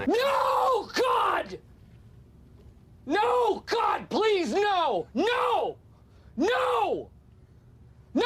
No, God! No, God, please, no! No! No! No!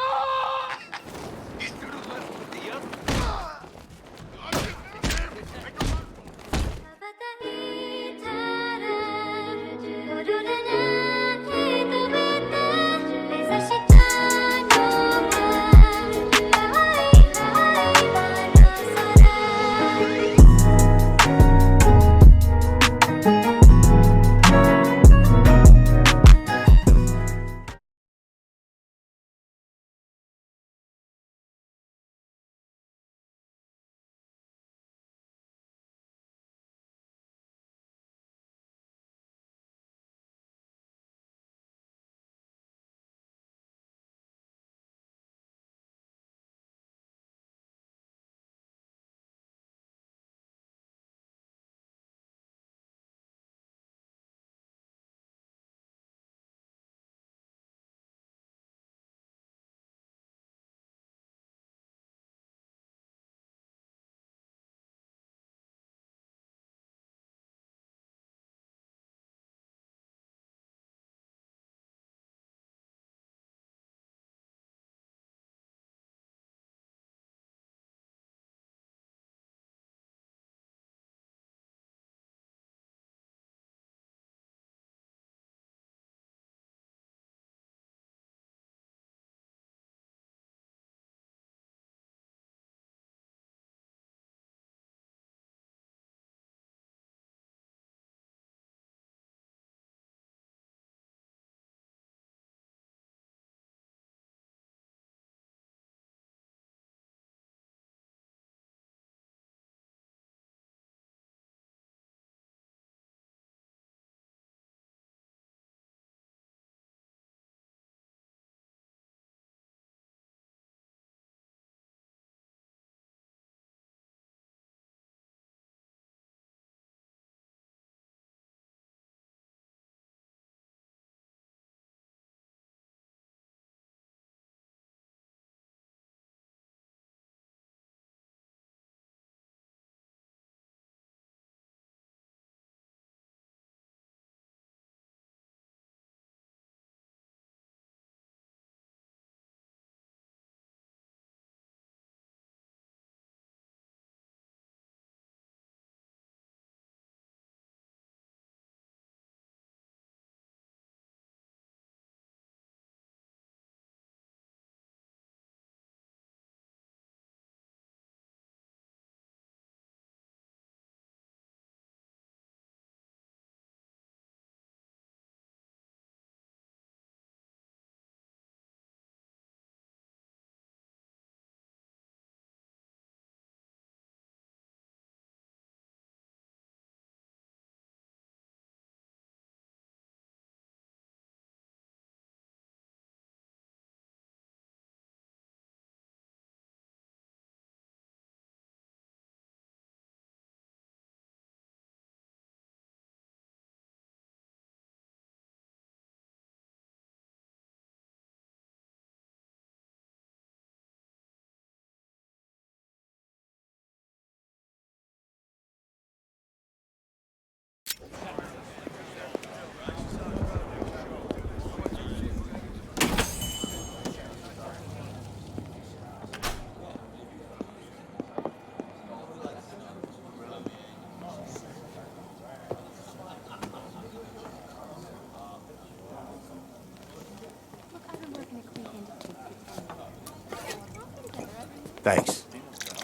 Thanks.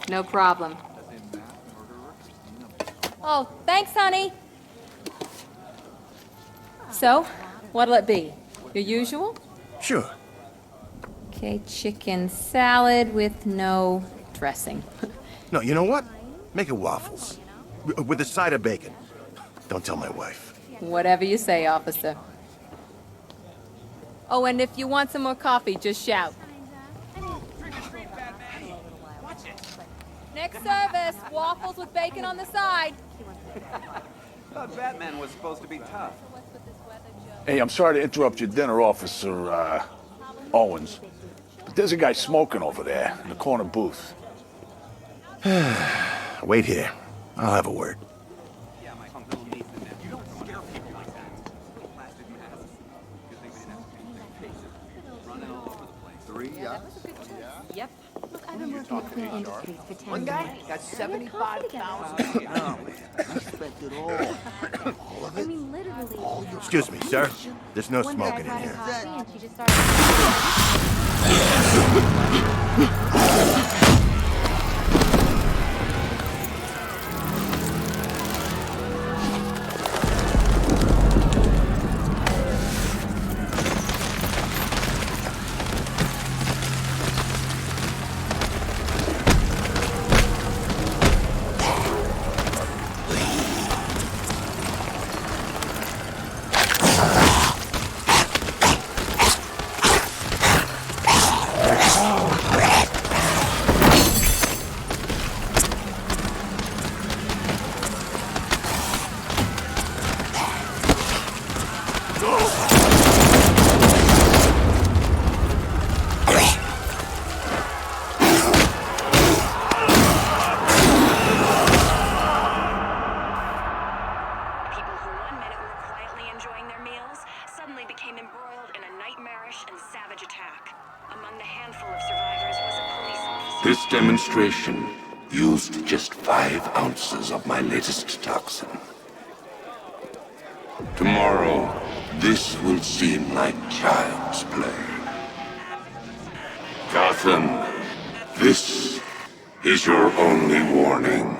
No problem. Oh, thanks, honey. So, what'll it be? Your usual? Sure. Okay, chicken salad with no dressing. No, you know what? Make it waffles. With a side of bacon. Don't tell my wife. Whatever you say, officer. Oh, and if you want some more coffee, just shout. Next service, waffles with bacon on the side. Thought Batman was supposed to be tough. Hey, I'm sorry to interrupt your dinner, Officer, Owens. But there's a guy smoking over there in the corner booth. Wait here. I'll have a word. Yep. Look, I've been working in the clean industry for 10 One years. guy got 75,000. Oh, man. I spent it all. I mean, literally. Excuse me, sir. There's no One day I smoking in brought her here. coffee and she just started. People who 1 minute were quietly enjoying their meals suddenly became embroiled in a nightmarish and savage attack. Among the handful of survivors was a police officer. This demonstration used just 5 ounces of my latest toxin. Tomorrow, this will seem like child's play. Gotham, this is your only warning.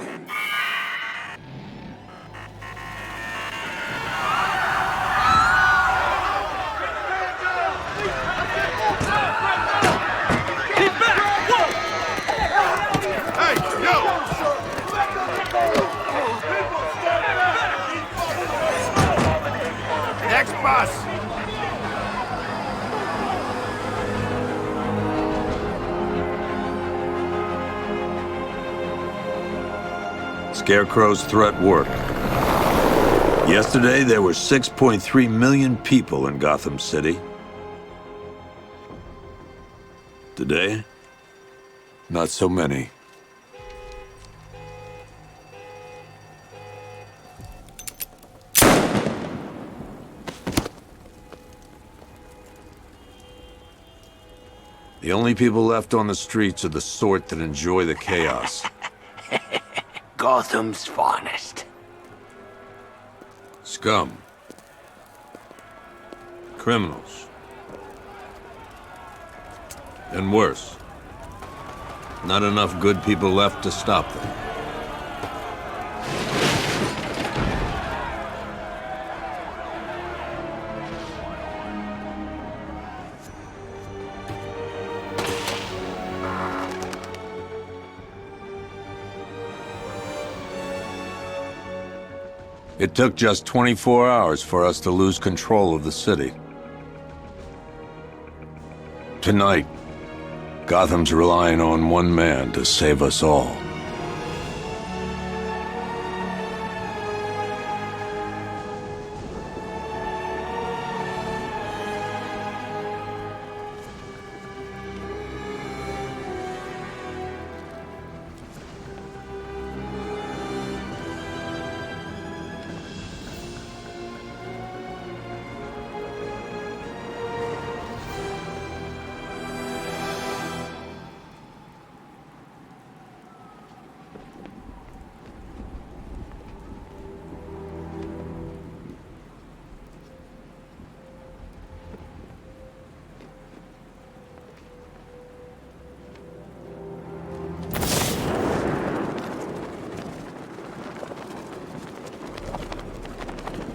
Hey, yo! Next bus! Scarecrow's threat worked. Yesterday, there were 6.3 million people in Gotham City. Today, not so many. The only people left on the streets are the sort that enjoy the chaos. Gotham's finest. Scum. Criminals. And worse. Not enough good people left to stop them. It took just 24 hours for us to lose control of the city. Tonight, Gotham's relying on one man to save us all.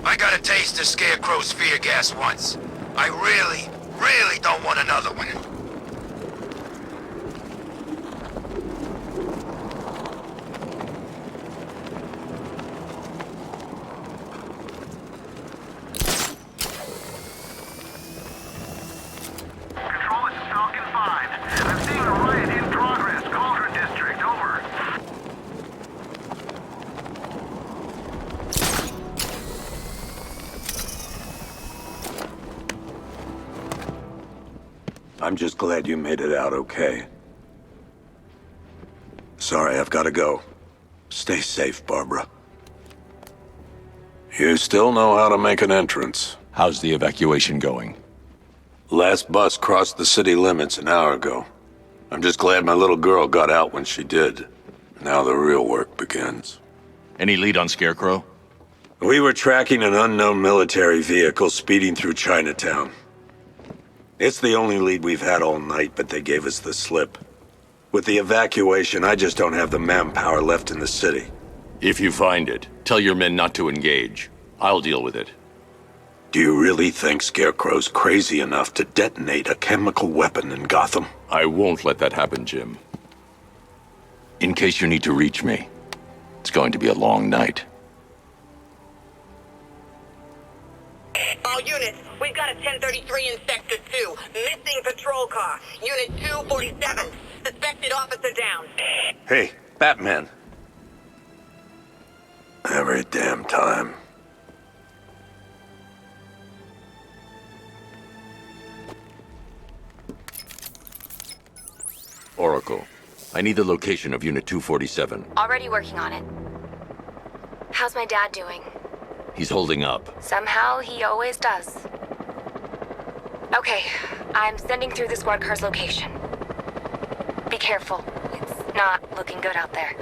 I got a taste of Scarecrow's fear gas once. I really don't want another one. Control, this is Falcon 5. I'm seeing a riot in progress. Cauldron District, over. I'm just glad you made it out okay. Sorry, I've got to go. Stay safe, Barbara. You still know how to make an entrance. How's the evacuation going? Last bus crossed the city limits an hour ago. I'm just glad my little girl got out when she did. Now the real work begins. Any lead on Scarecrow? We were tracking an unknown military vehicle speeding through Chinatown. It's the only lead we've had all night, but they gave us the slip. With the evacuation, I just don't have the manpower left in the city. If you find it, tell your men not to engage. I'll deal with it. Do you really think Scarecrow's crazy enough to detonate a chemical weapon in Gotham? I won't let that happen, Jim. In case you need to reach me, it's going to be a long night. All units, we've got a 1033 in Sector 2. Missing patrol car. Unit 247. Suspected officer down. Hey, Batman. Every damn time. Oracle, I need the location of Unit 247. Already working on it. How's my dad doing? He's holding up. Somehow, he always does. Okay, I'm sending through the squad car's location. Be careful. It's not looking good out there.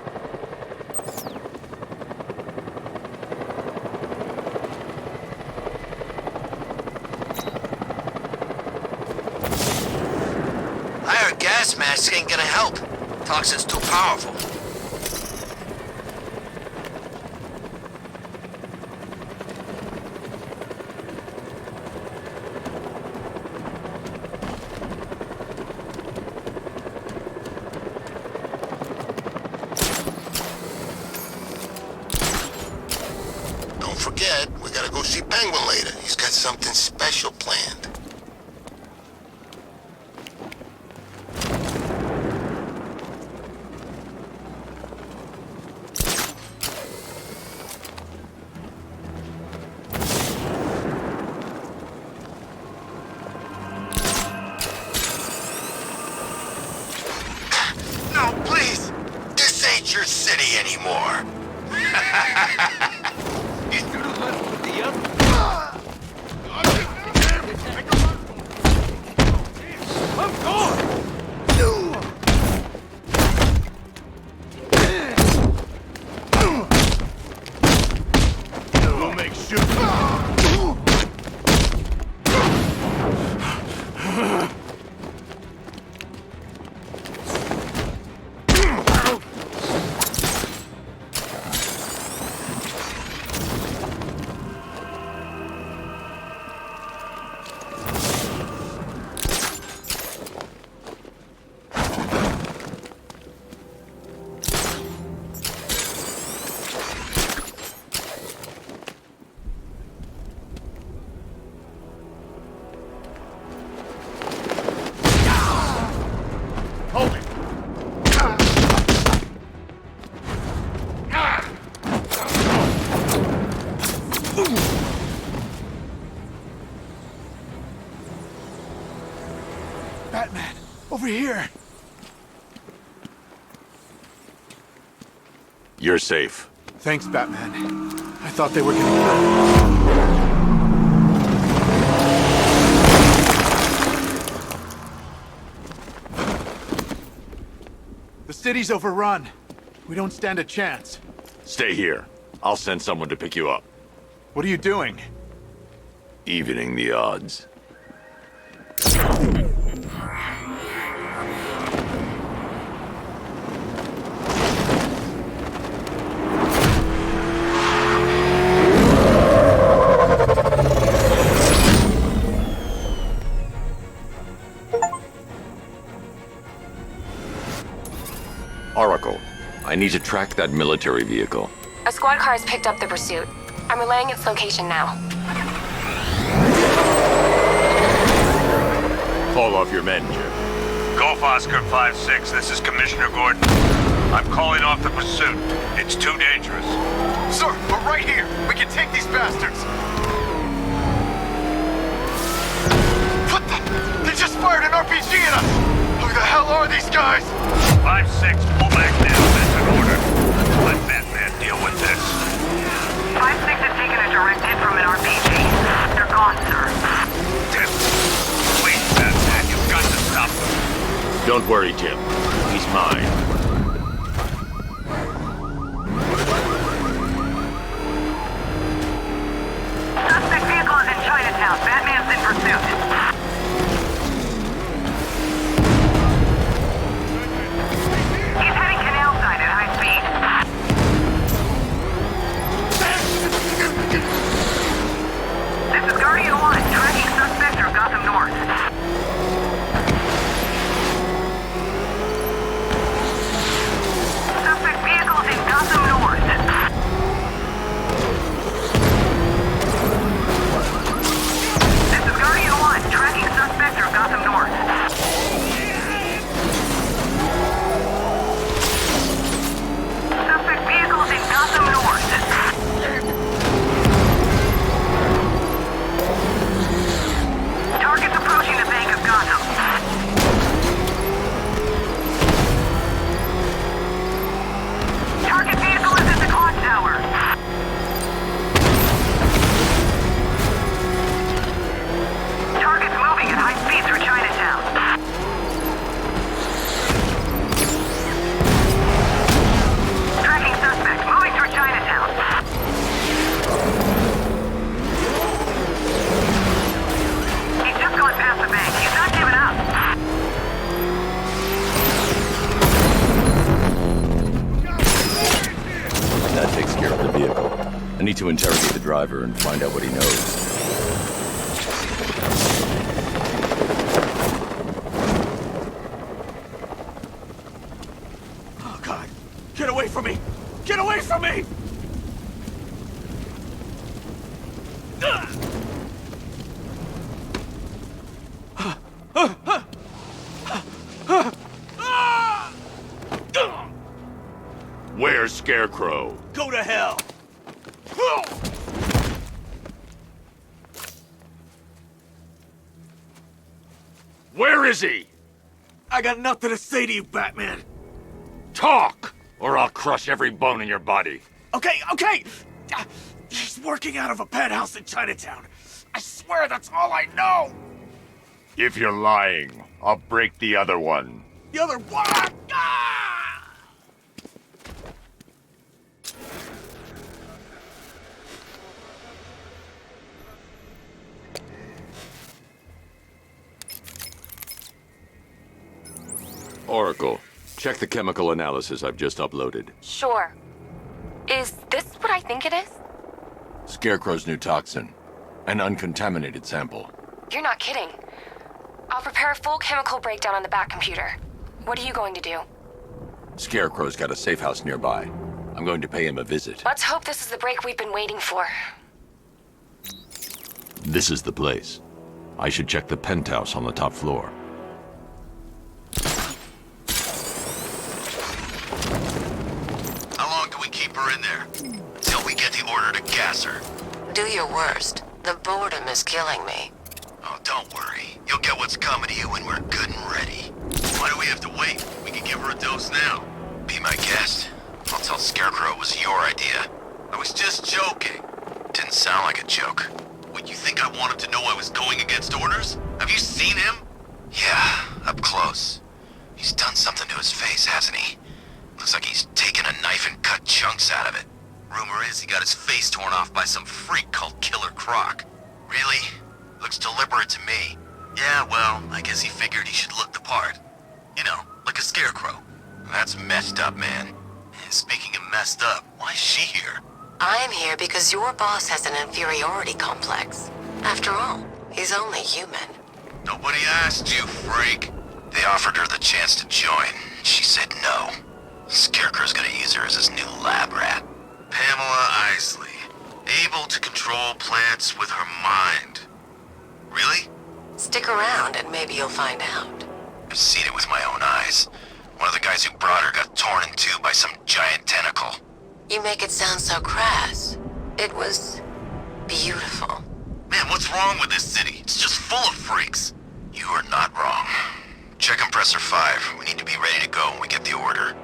I heard gas masks ain't gonna help. Toxin's too powerful. Don't forget, we gotta go see Penguin later. He's got something special planned. No, please! This ain't your city anymore. He's to the left with the other. I'm gone! We'll make sure. Hold it! Batman, over here. You're safe. Thanks, Batman. I thought they were gonna kill me. The city's overrun. We don't stand a chance. Stay here. I'll send someone to pick you up. What are you doing? Evening the odds. Oracle, I need to track that military vehicle. A squad car has picked up the pursuit. I'm relaying its location now. Call off your men, Jim. Golf Oscar 5-6, this is Commissioner Gordon. I'm calling off the pursuit. It's too dangerous. Sir, we're right here. We can take these bastards. What the? They just fired an RPG at us! Who the hell are these guys? 5-6, pull back now. That's an order. Let Batman deal with this. 5-6 has taken a direct hit from an RPG. They're gone, sir. Tim, please Don't worry, Jim. He's mine. Suspect vehicle is in Chinatown. Batman's in pursuit. He's heading canal side at high speed. This is Guardian 1, tracking suspect through Gotham North. Suspect vehicles in Gotham North. This is Guardian 1, tracking suspect through Gotham North. Suspect vehicles in Gotham North. Targets approaching the Bank of Gotham. Target vehicle is at the clock tower. Target's moving at high speed through Chinatown. Tracking suspect, moving through Chinatown. He's just gone past the bank. He's not giving up. That takes care of the vehicle. I need to interrogate the driver and find out what he knows. Oh, God. Get away from me! Get away from me! Where's Scarecrow? Go to hell! Where is he? I got nothing to say to you, Batman. Talk, or I'll crush every bone in your body. Okay. He's working out of a penthouse in Chinatown. I swear that's all I know. If you're lying, I'll break the other one. The other one! Ah! Oracle, check the chemical analysis I've just uploaded. Sure. Is this what I think it is? Scarecrow's new toxin. An uncontaminated sample. You're not kidding. I'll prepare a full chemical breakdown on the back computer. What are you going to do? Scarecrow's got a safe house nearby. I'm going to pay him a visit. Let's hope this is the break we've been waiting for. This is the place. I should check the penthouse on the top floor. How long do we keep her in there? Until we get the order to gas her. Do your worst. The boredom is killing me. Oh, don't worry. You'll get what's coming to you when we're good and ready. Why do we have to wait? We can give her a dose now. Be my guest. I'll tell Scarecrow it was your idea. I was just joking. Didn't sound like a joke. What, you think I wanted to know I was going against orders? Have you seen him? Yeah, up close. He's done something to his face, hasn't he? Looks like he's taken a knife and cut chunks out of it. Rumor is he got his face torn off by some freak called Killer Croc. Really? Looks deliberate to me. Yeah, well, I guess he figured he should look the part. You know, like a scarecrow. That's messed up, man. And speaking of messed up, why is she here? I'm here because your boss has an inferiority complex. After all, he's only human. Nobody asked you, freak. They offered her the chance to join. She said no. Scarecrow's gonna use her as his new lab rat. Pamela Isley. Able to control plants with her mind. Really? Stick around and maybe you'll find out. I've seen it with my own eyes. One of the guys who brought her got torn in two by some giant tentacle. You make it sound so crass. It was beautiful. Man, what's wrong with this city? It's just full of freaks. You are not wrong. Check compressor 5. We need to be ready to go when we get the order.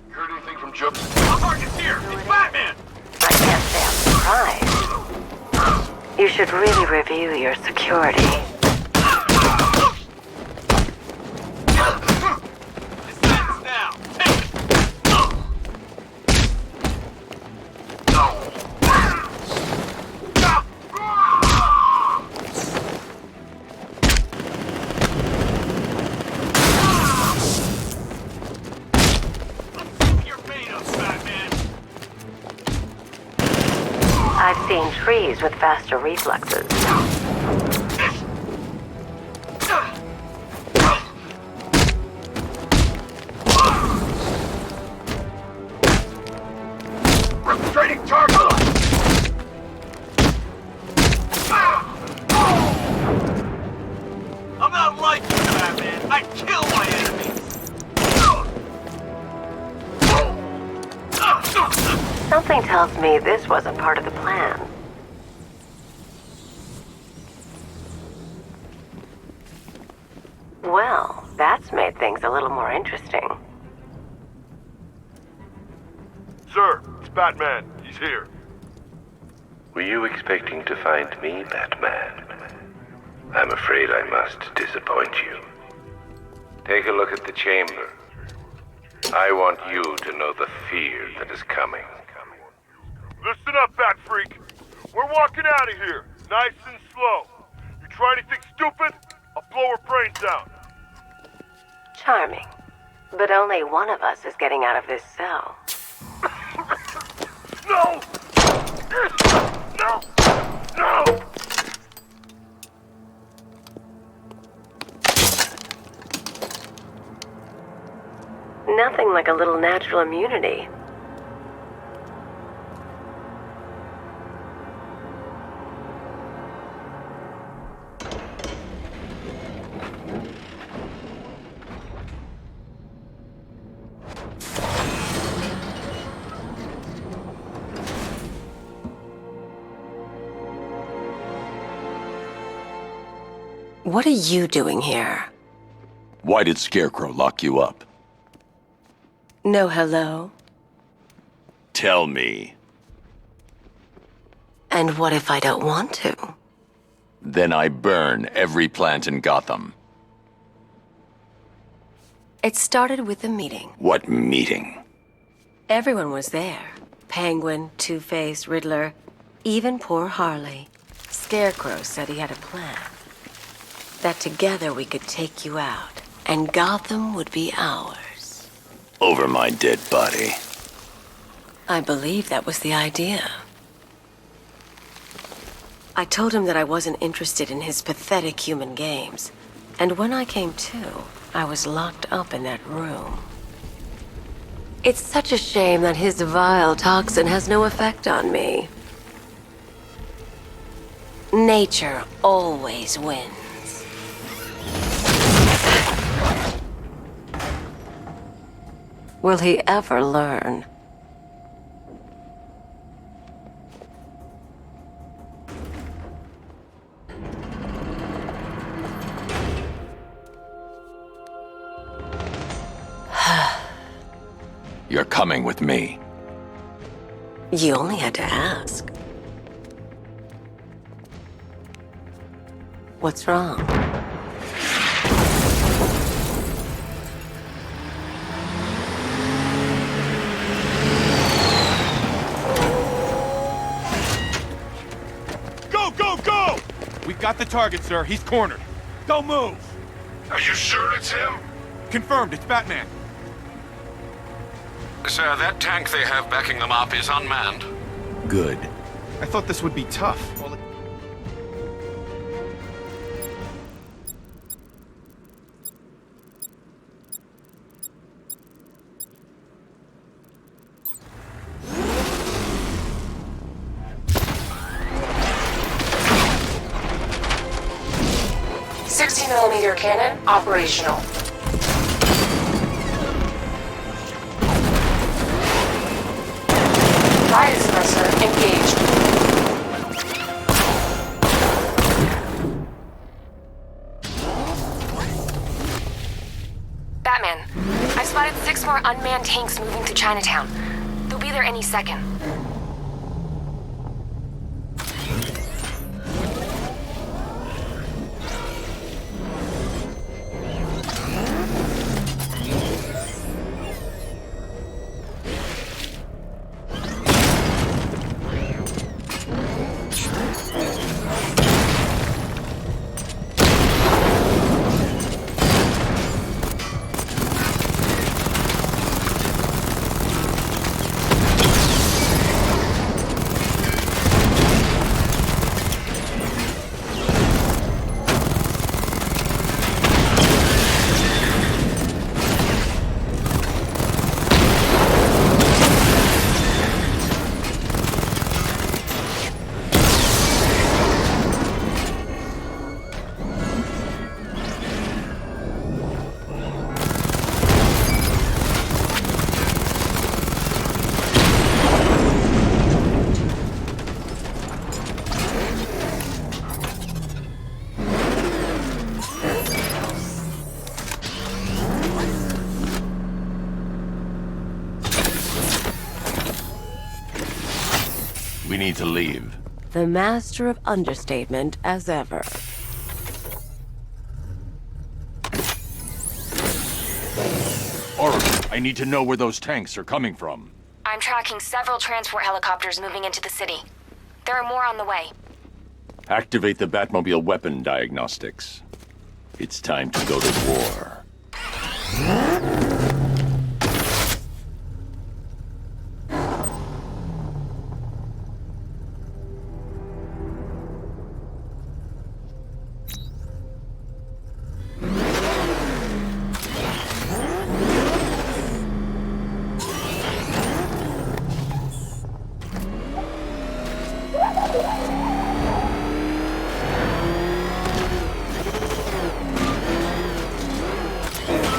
You heard anything from Joe? The target's here! It's Batman! I can't say I'm surprised. You should really review your security. freeze with faster reflexes. Frustrating target! I'm not like you, Batman. I kill my enemies. Something tells me this wasn't part of the plan. Well, that's made things a little more interesting. Sir, it's Batman. He's here. Were you expecting to find me, Batman? I'm afraid I must disappoint you. Take a look at the chamber. I want you to know the fear that is coming. Listen up, Bat Freak. We're walking out of here, nice and slow. You try anything stupid, I'll blow her brains out. Charming. But only one of us is getting out of this cell. No! No! No! Nothing like a little natural immunity. What are you doing here? Why did Scarecrow lock you up? No hello? Tell me. And what if I don't want to? Then I burn every plant in Gotham. It started with a meeting. What meeting? Everyone was there. Penguin, Two-Face, Riddler, even poor Harley. Scarecrow said he had a plan. That together we could take you out, and Gotham would be ours. Over my dead body. I believe that was the idea. I told him that I wasn't interested in his pathetic human games, and when I came to, I was locked up in that room. It's such a shame that his vile toxin has no effect on me. Nature always wins. Will he ever learn? You're coming with me. You only had to ask. What's wrong? Go, go, go! We've got the target, sir. He's cornered. Don't move! Are you sure it's him? Confirmed, it's Batman. Sir, that tank they have backing them up is unmanned. Good. I thought this would be tough. .60mm cannon operational. Fire suppressor engaged. Batman, I've spotted 6 more unmanned tanks moving to Chinatown. They'll be there any second. We need to leave. The master of understatement as ever. Oracle, I need to know where those tanks are coming from. I'm tracking several transport helicopters moving into the city. There are more on the way. Activate the Batmobile weapon diagnostics. It's time to go to war.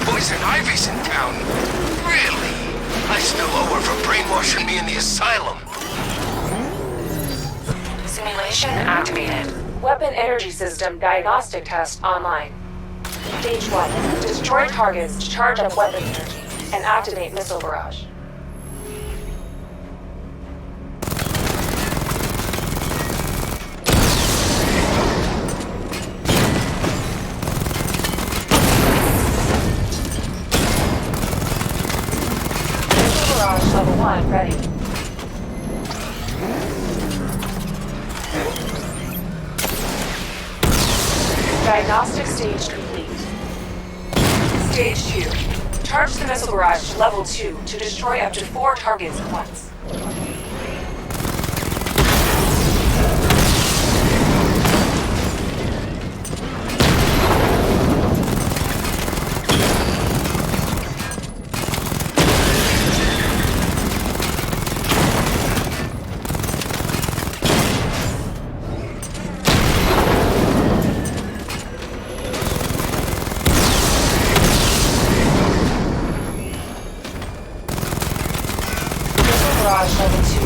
Poison Ivy's in town. Really? I still owe her for brainwashing me in the asylum. Simulation activated. Weapon energy system diagnostic test online. Stage 1. Destroy targets to charge up weapon energy and activate missile barrage. Missile barrage level 1 ready. Diagnostic stage complete. Stage 2. Charge the missile barrage to level 2 to destroy up to 4 targets at once. Barrage level 2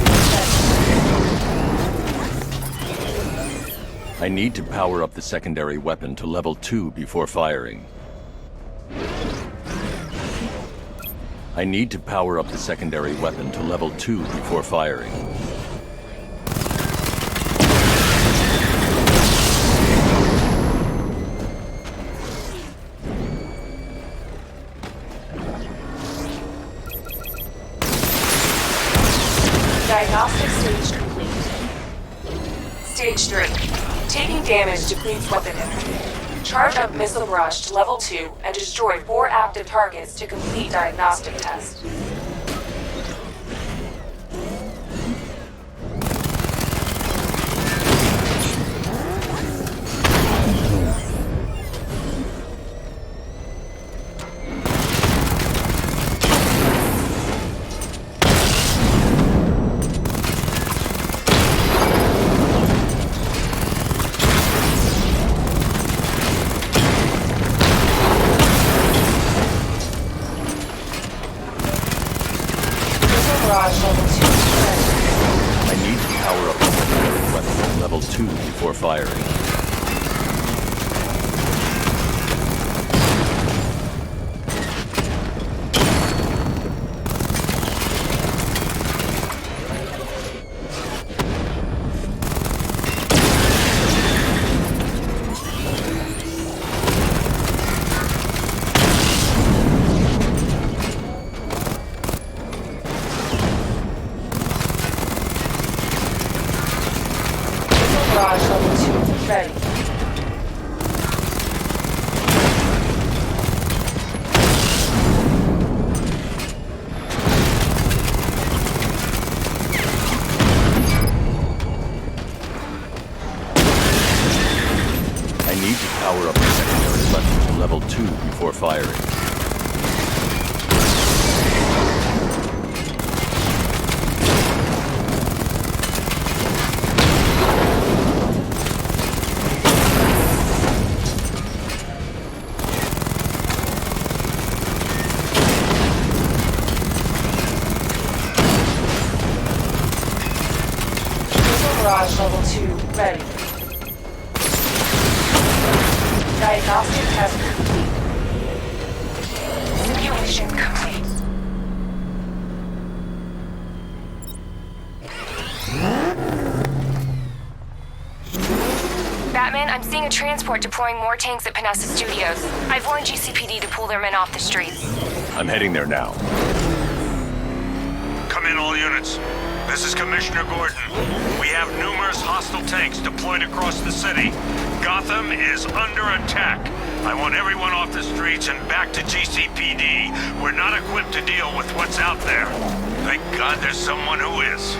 I need to power up the secondary weapon to level 2 before firing. I need to power up the secondary weapon to level 2 before firing. Diagnostic stage complete. Stage 3. Taking damage depletes weapon energy. Charge up missile barrage to level 2 and destroy 4 active targets to complete diagnostic test. Barrage level 2 ready. I need to power up the secondary weapon to level 2 before firing. Barrage level 2 ready. I need to power up the secondary weapon to level 2 before firing. Barrage level 2 ready. Diagnostic test complete. Simulation complete. a transport deploying more tanks at Panessa Studios. I've warned GCPD to pull their men off the streets. I'm heading there now. Come in, all units. This is Commissioner Gordon. We have numerous hostile tanks deployed across the city. Gotham is under attack. I want everyone off the streets and back to GCPD. We're not equipped to deal with what's out there. Thank God there's someone who is.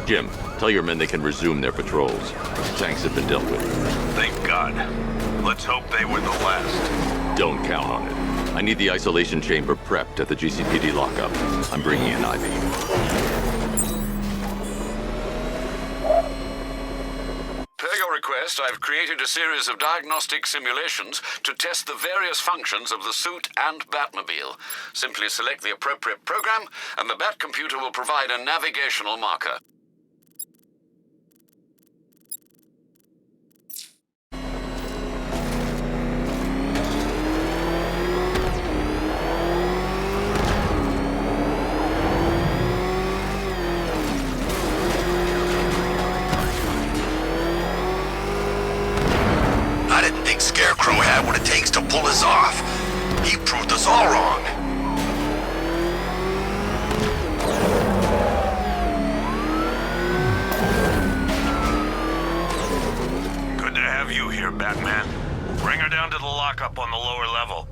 Jim, tell your men they can resume their patrols. Tanks have been dealt with. Thank God. Let's hope they were the last. Don't count on it. I need the isolation chamber prepped at the GCPD lockup. I'm bringing in Ivy. Per your request, I've created a series of diagnostic simulations to test the various functions of the suit and Batmobile. Simply select the appropriate program, and the Bat computer will provide a navigational marker. I didn't think Scarecrow had what it takes to pull us off. He proved us all wrong. Good to have you here, Batman. Bring her down to the lockup on the lower level.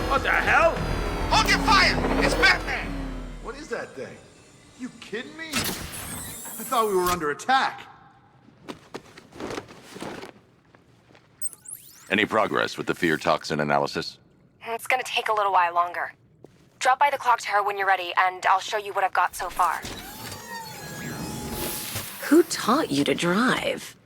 What the hell? Hold your fire! It's Batman! What is that thing? You kidding me? I thought we were under attack. Any progress with the fear toxin analysis? It's gonna take a little while longer. Drop by the clock tower when you're ready, and I'll show you what I've got so far. Who taught you to drive?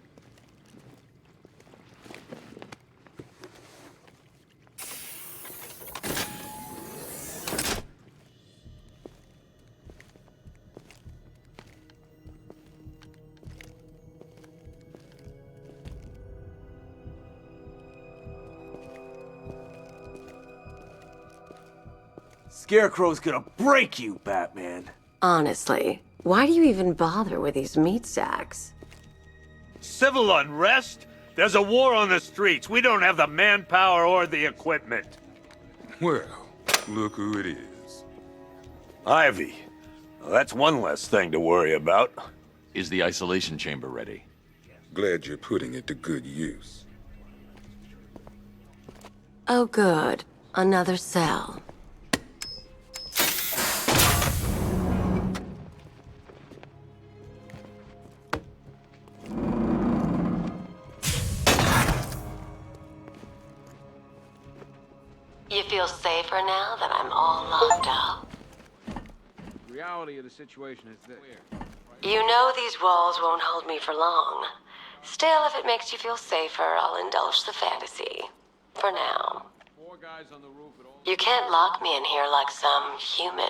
Scarecrow's gonna break you, Batman. Honestly, why do you even bother with these meat sacks? Civil unrest? There's a war on the streets. We don't have the manpower or the equipment. Well, look who it is. Ivy. Well, that's one less thing to worry about. Is the isolation chamber ready? Glad you're putting it to good use. Oh good, another cell. You feel safer now that I'm all locked up? The reality of the situation is this. You know these walls won't hold me for long. Still, if it makes you feel safer, I'll indulge the fantasy. For now. You can't lock me in here like some human.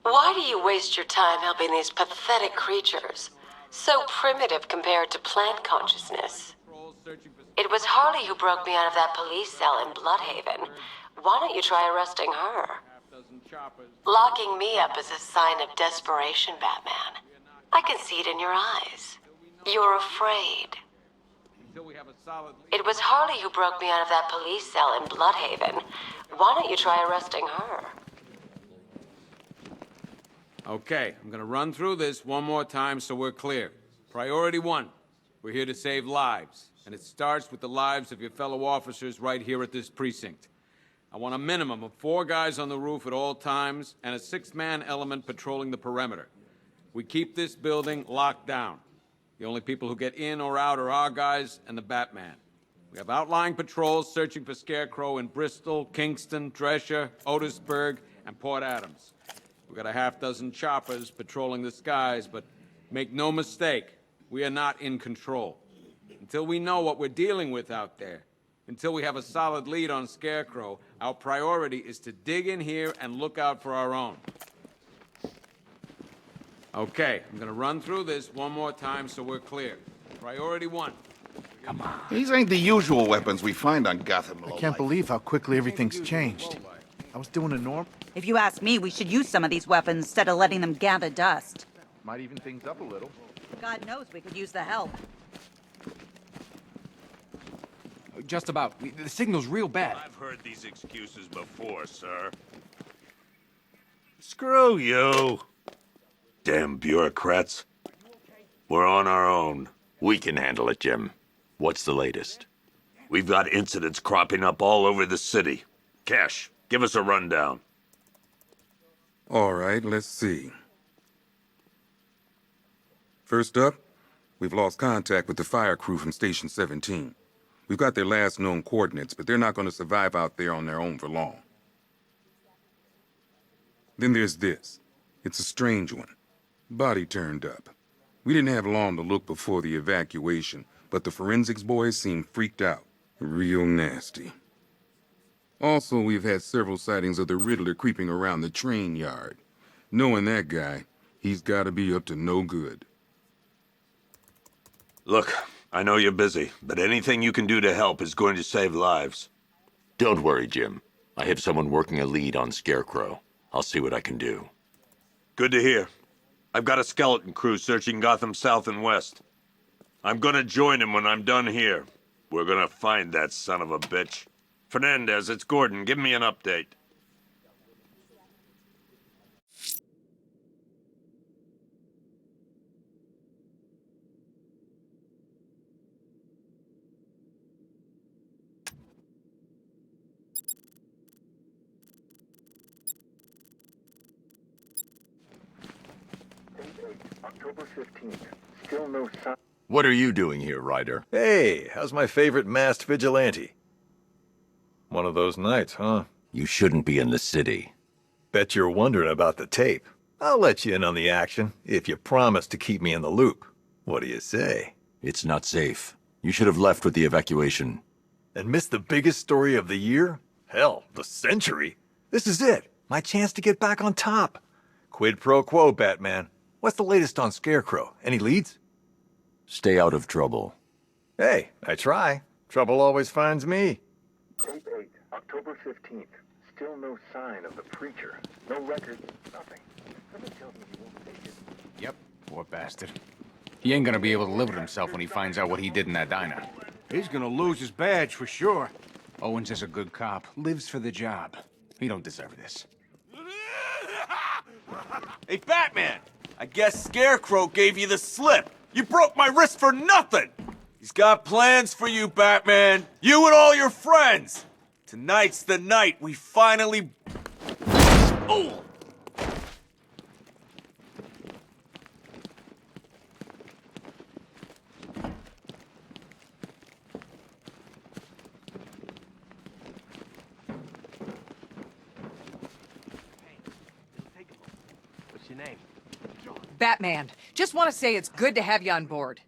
Why do you waste your time helping these pathetic creatures? So primitive compared to plant consciousness. It was Harley who broke me out of that police cell in Bloodhaven. Why don't you try arresting her? Locking me up is a sign of desperation, Batman. I can see it in your eyes. You're afraid. It was Harley who broke me out of that police cell in Bloodhaven. Why don't you try arresting her? Okay, I'm gonna run through this one more time so we're clear. Priority 1, we're here to save lives, and it starts with the lives of your fellow officers right here at this precinct. I want a minimum of 4 guys on the roof at all times and a 6-man element patrolling the perimeter. We keep this building locked down. The only people who get in or out are our guys and the Batman. We have outlying patrols searching for Scarecrow in Bristol, Kingston, Drescher, Otisburg, and Port Adams. We've got a half-dozen choppers patrolling the skies, but make no mistake, we are not in control. Until we know what we're dealing with out there, until we have a solid lead on Scarecrow, our priority is to dig in here and look out for our own. Okay, I'm gonna run through this one more time so we're clear. Priority 1. Come on. These ain't the usual weapons we find on Gotham. I can't believe how quickly everything's changed. I was doing a norm. If you ask me, we should use some of these weapons instead of letting them gather dust. Might even things up a little. God knows we could use the help. Just about. The signal's real bad. I've heard these excuses before, sir. Screw you. Damn bureaucrats. We're on our own. We can handle it, Jim. What's the latest? We've got incidents cropping up all over the city. Cash, give us a rundown. All right, let's see. First up, we've lost contact with the fire crew from Station 17. We've got their last known coordinates, but they're not going to survive out there on their own for long. Then there's this. It's a strange one. Body turned up. We didn't have long to look before the evacuation, but the forensics boys seemed freaked out. Real nasty. Also, we've had several sightings of the Riddler creeping around the train yard. Knowing that guy, he's got to be up to no good. Look, I know you're busy, but anything you can do to help is going to save lives. Don't worry, Jim. I have someone working a lead on Scarecrow. I'll see what I can do. Good to hear. I've got a skeleton crew searching Gotham south and west. I'm gonna join him when I'm done here. We're gonna find that son of a bitch. Fernandez, it's Gordon. Give me an update. October 15th. Still no sign. What are you doing here, Ryder? Hey, how's my favorite masked vigilante? One of those nights, huh? You shouldn't be in the city. Bet you're wondering about the tape. I'll let you in on the action if you promise to keep me in the loop. What do you say? It's not safe. You should have left with the evacuation. And missed the biggest story of the year? Hell, the century. This is it. My chance to get back on top. Quid pro quo, Batman. What's the latest on Scarecrow? Any leads? Stay out of trouble. Hey, I try. Trouble always finds me. Tape 8, October 15th. Still no sign of the preacher. No records, nothing. Something tells me he won't take it. Yep, poor bastard. He ain't gonna be able to live with himself when he finds out what he did in that diner. He's gonna lose his badge for sure. Owens is a good cop, lives for the job. He don't deserve this. Hey, Batman! I guess Scarecrow gave you the slip. You broke my wrist for nothing! He's got plans for you, Batman. You and all your friends. Tonight's the night we finally... Oh! What's your name? Batman, just want to say it's good to have you on board.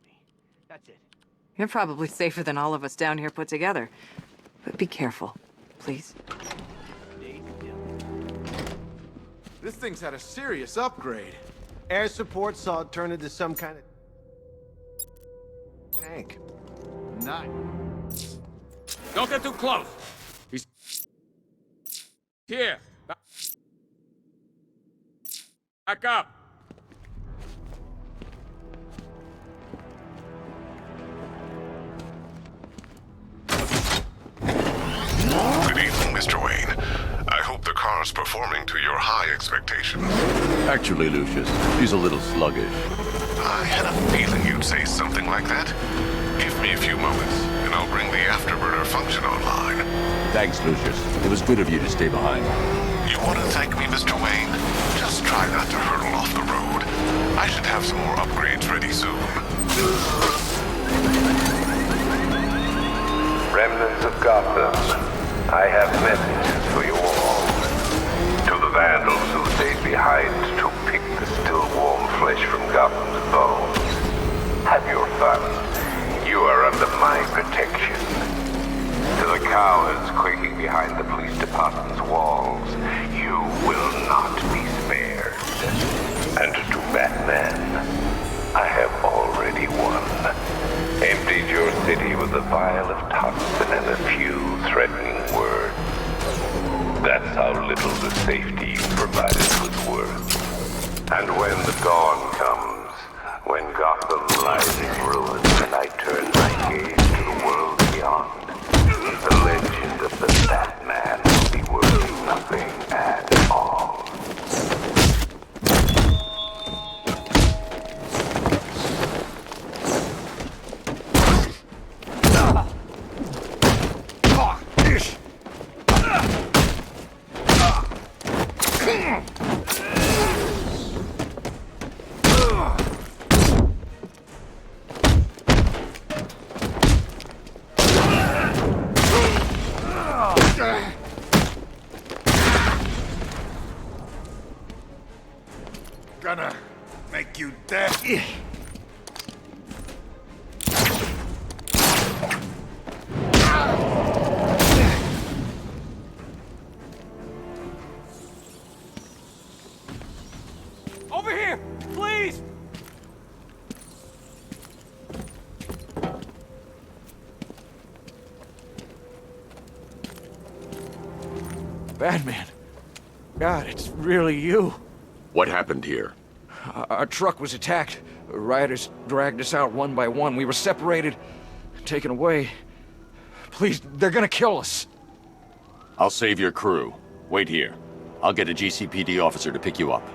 That's it. You're probably safer than all of us down here put together. But be careful, please. This thing's had a serious upgrade. Air support saw it turn into some kind of... Tank. Nice. Don't get too close. He's here. Back up. Good evening, Mr. Wayne. I hope the car's performing to your high expectations. Actually, Lucius, she's a little sluggish. I had a feeling you'd say something like that. Give me a few moments, and I'll bring the afterburner function online. Thanks, Lucius. It was good of you to stay behind. You want to thank me, Mr. Wayne? Just try not to hurtle off the road. I should have some more upgrades ready soon. Remnants of Gotham, I have messages for you all. To the vandals who stayed behind to pick the still warm flesh from Gotham's bones. Have your fun. You are under my protection. To the cowards quaking behind the police department's walls, you will not be spared. And to Batman, I have already won. Emptied your city with a vial of toxin and a few threatening words. That's how little the safety you provided was worth. And when the dawn comes, when Gotham lies in ruins and I turn my gaze to the world beyond, the legend of the Batman will be worth nothing at all. Gonna make you dead. Over here, please! Batman. God, it's really you. What happened here? Our truck was attacked. Rioters dragged us out one by one. We were separated, taken away. Please, they're gonna kill us. I'll save your crew. Wait here. I'll get a GCPD officer to pick you up.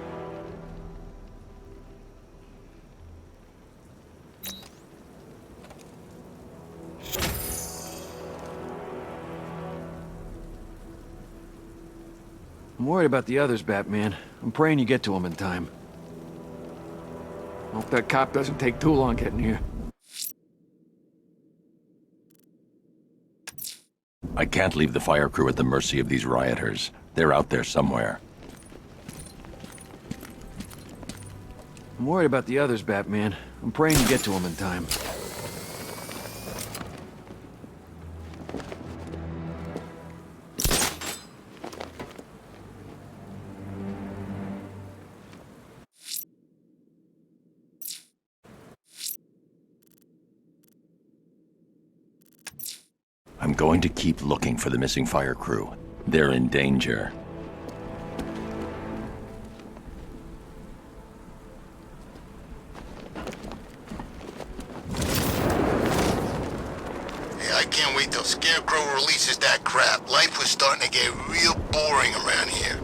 I'm worried about the others, Batman. I'm praying you get to them in time. Hope that cop doesn't take too long getting here. I can't leave the fire crew at the mercy of these rioters. They're out there somewhere. I'm worried about the others, Batman. I'm praying you get to them in time. I'm going to keep looking for the missing fire crew. They're in danger. Yeah, I can't wait till Scarecrow releases that crap. Life was starting to get real boring around here.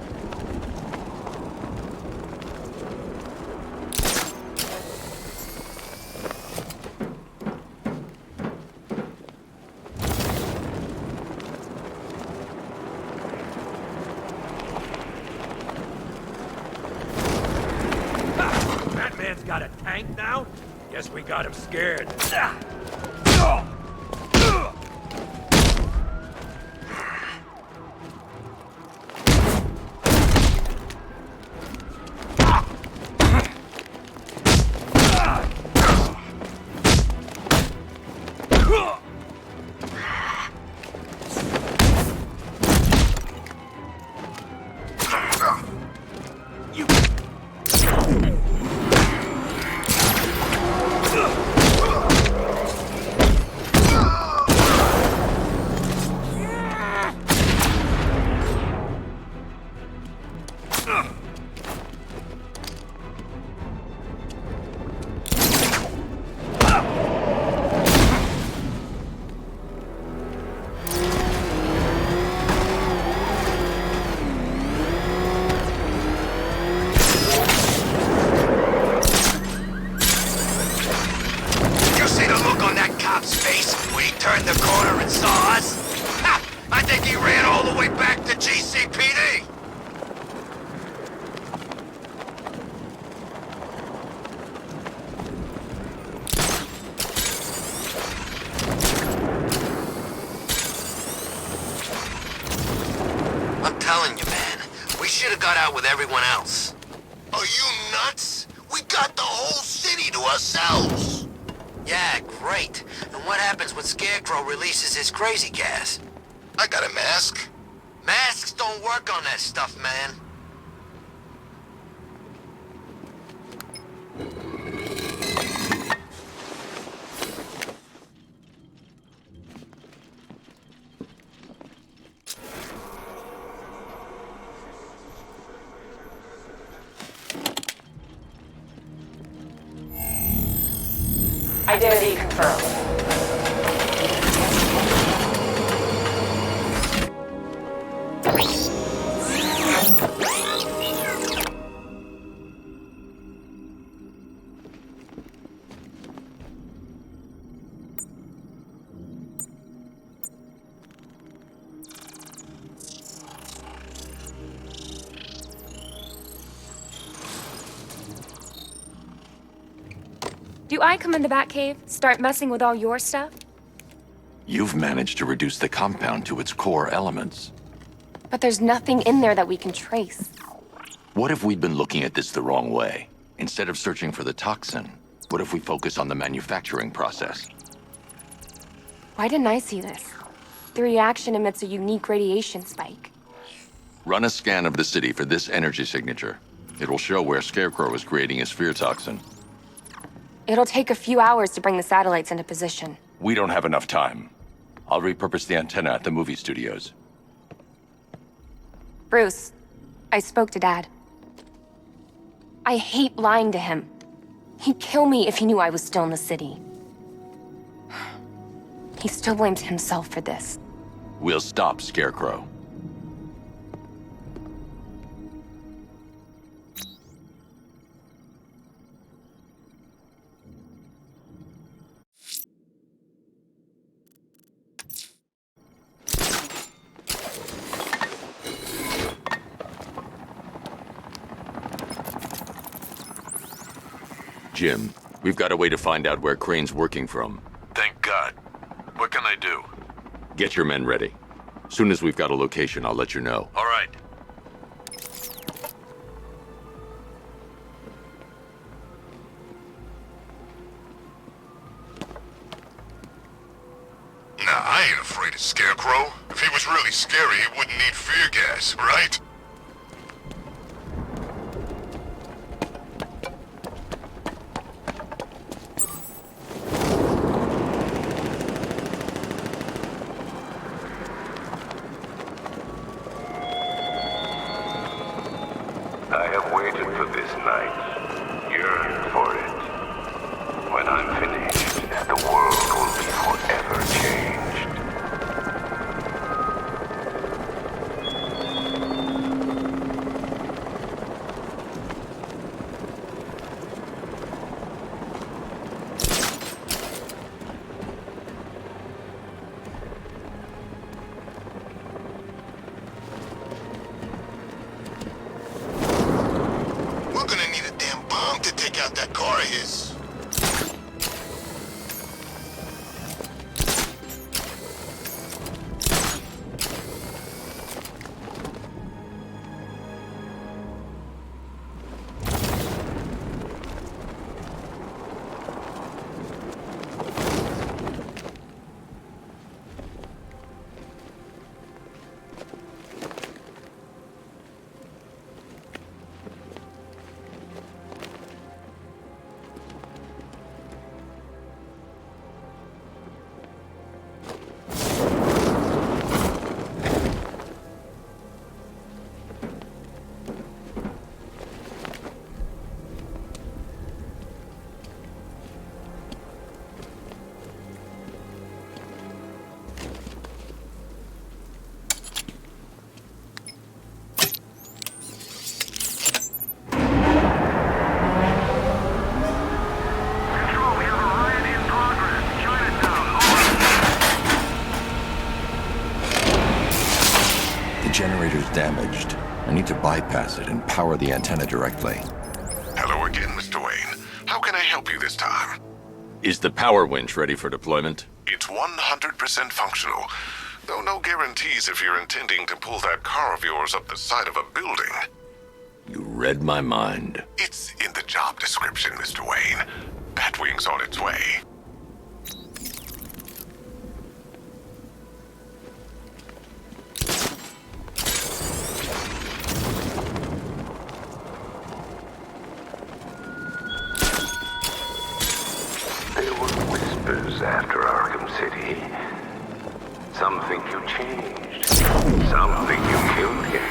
Batman's got a tank now? Guess we got him scared. telling you, man. We should have got out with everyone else. Are you nuts? We got the whole city to ourselves! Yeah, great. And what happens when Scarecrow releases his crazy gas? I got a mask. Masks don't work on that stuff, man. Identity confirmed. Do I come in the Batcave, start messing with all your stuff? You've managed to reduce the compound to its core elements. But there's nothing in there that we can trace. What if we'd been looking at this the wrong way? Instead of searching for the toxin, what if we focus on the manufacturing process? Why didn't I see this? The reaction emits a unique radiation spike. Run a scan of the city for this energy signature. It will show where Scarecrow is creating his fear toxin. It'll take a few hours to bring the satellites into position. We don't have enough time. I'll repurpose the antenna at the movie studios. Bruce, I spoke to Dad. I hate lying to him. He'd kill me if he knew I was still in the city. He still blames himself for this. We'll stop Scarecrow. Jim, we've got a way to find out where Crane's working from. Thank God. What can I do? Get your men ready. Soon as we've got a location, I'll let you know. All right. Nah, I ain't afraid of Scarecrow. If he was really scary, he wouldn't need fear gas, right? I have waited for this night, yearned for it. When I'm finished, the world will be forever changed. We're gonna need a damn bomb to take out that car of his. The generator's damaged. I need to bypass it and power the antenna directly. Hello again, Mr. Wayne. How can I help you this time? Is the power winch ready for deployment? It's 100% functional. though no guarantees if you're intending to pull that car of yours up the side of a building. You read my mind. It's in the job description, Mr. Wayne. Batwing's on its way. There were whispers after Arkham City. Some think you changed. Some think you killed him.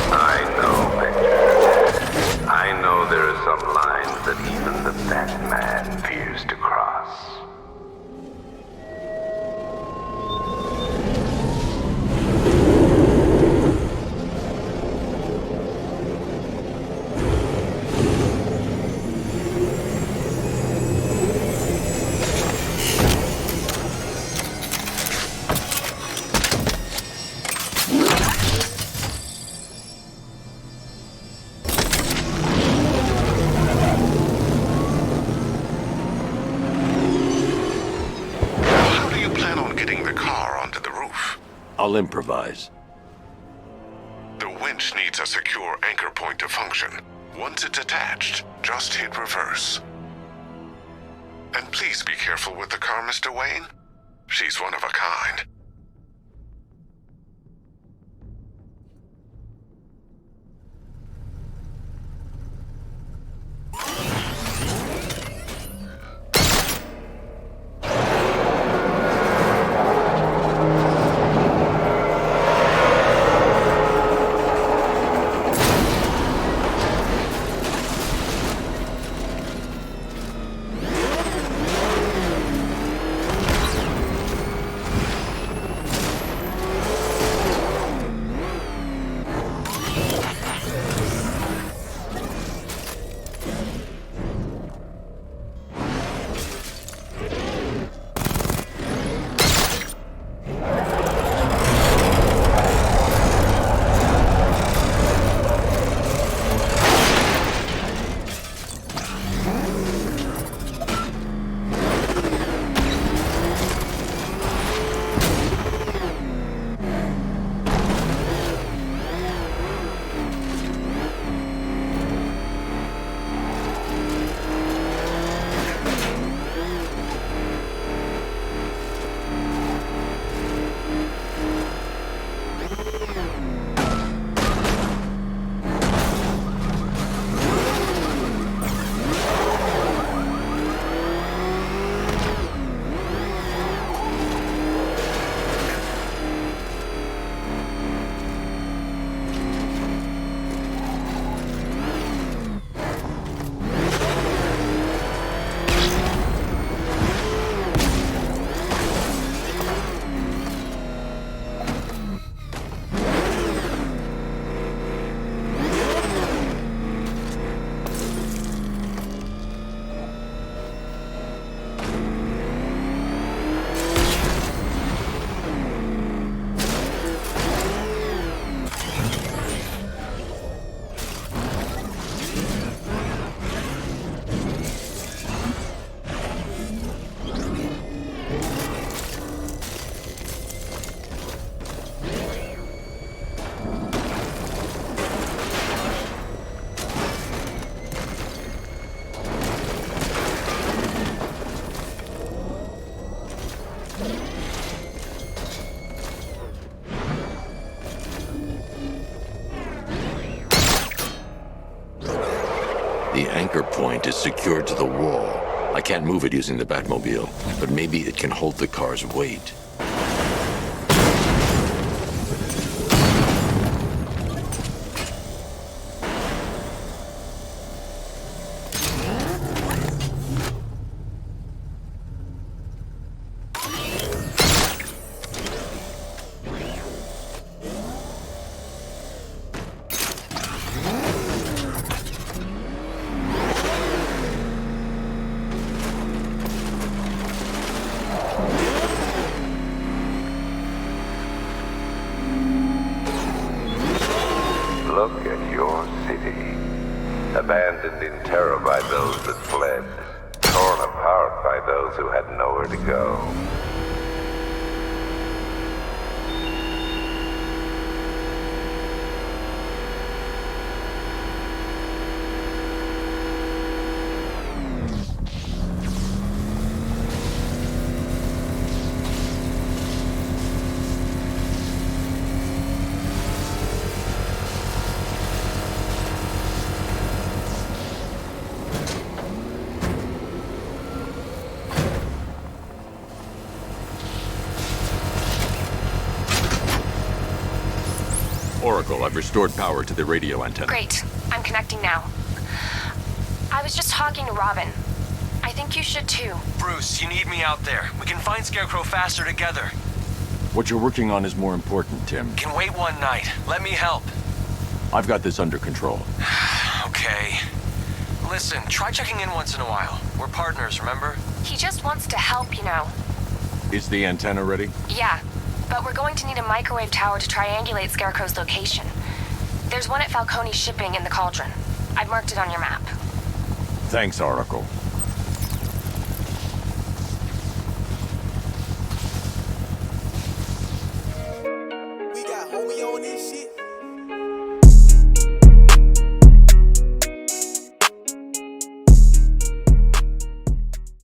I know, Victor. I know there are some lines that even the Batman fears to cross. I'll improvise. The winch needs a secure anchor point to function. Once it's attached, just hit reverse. And please be careful with the car, Mr. Wayne. She's one of a kind. The anchor point is secured to the wall. I can't move it using the Batmobile, but maybe it can hold the car's weight. Look at your city. Abandoned in terror by those that fled. Torn apart by those who had nowhere to go. Oracle, I've restored power to the radio antenna. Great. I'm connecting now. I was just talking to Robin. I think you should too. Bruce, you need me out there. We can find Scarecrow faster together. What you're working on is more important, Tim. Can wait one night. Let me help. I've got this under control. Okay. Listen, try checking in once in a while. We're partners, remember? He just wants to help, you know. Is the antenna ready? Yeah, but we're going to need a microwave tower to triangulate Scarecrow's location. There's one at Falcone's shipping in the Cauldron. I've marked it on your map. Thanks, Oracle.